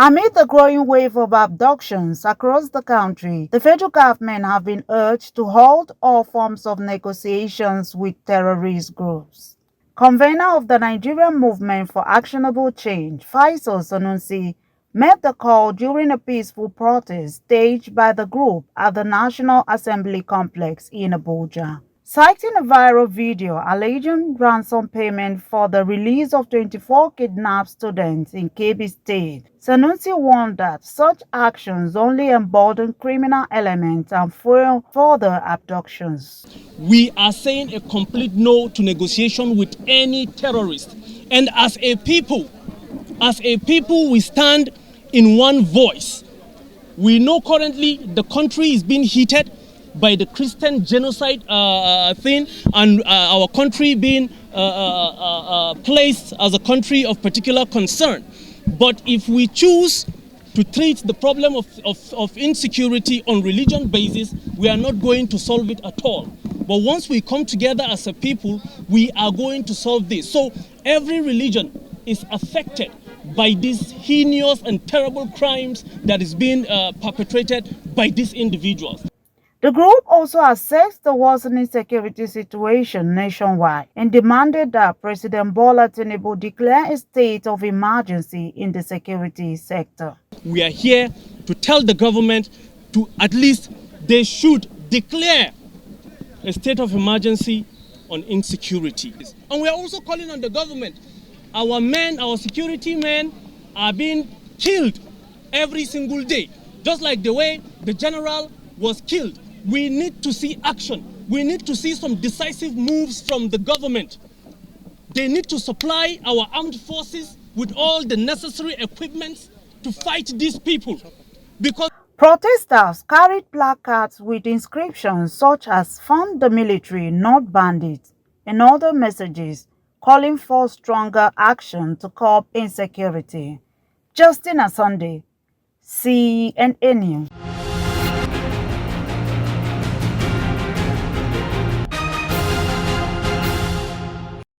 Amid the growing wave of abductions across the country, the federal government have been urged to halt all forms of negotiations with terrorist groups. Convener of the Nigerian Movement for Actionable Change, Fisal Sanusi, made the call during a peaceful protest staged by the group at the National Assembly complex in Abuja. Citing a viral video alleging ransom payment for the release of 24 kidnapped students in Kebbi State, Sanusi warned that such actions only embolden criminal elements and fuel further abductions. We are saying a complete no to negotiation with any terrorist. And as a people, we stand in one voice. We know currently the country is being heated by the Christian genocide thing, and our country being placed as a country of particular concern. But if we choose to treat the problem of insecurity on religion basis, we are not going to solve it at all. But once we come together as a people, we are going to solve this. So every religion is affected by these heinous and terrible crimes that is being perpetrated by these individuals. The group also assessed the worsening security situation nationwide and demanded that President Bola Tinubu declare a state of emergency in the security sector. We are here to tell the government to at least they should declare a state of emergency on insecurity. And we are also calling on the government. Our men, our security men are being killed every single day, just like the way the general was killed. We need to see action. We need to see some decisive moves from the government. They need to supply our armed forces with all the necessary equipment to fight these people. Because protesters carried placards with inscriptions such as "Fund the military, not bandits," and other messages calling for stronger action to curb insecurity. Justin Asande, CNN News.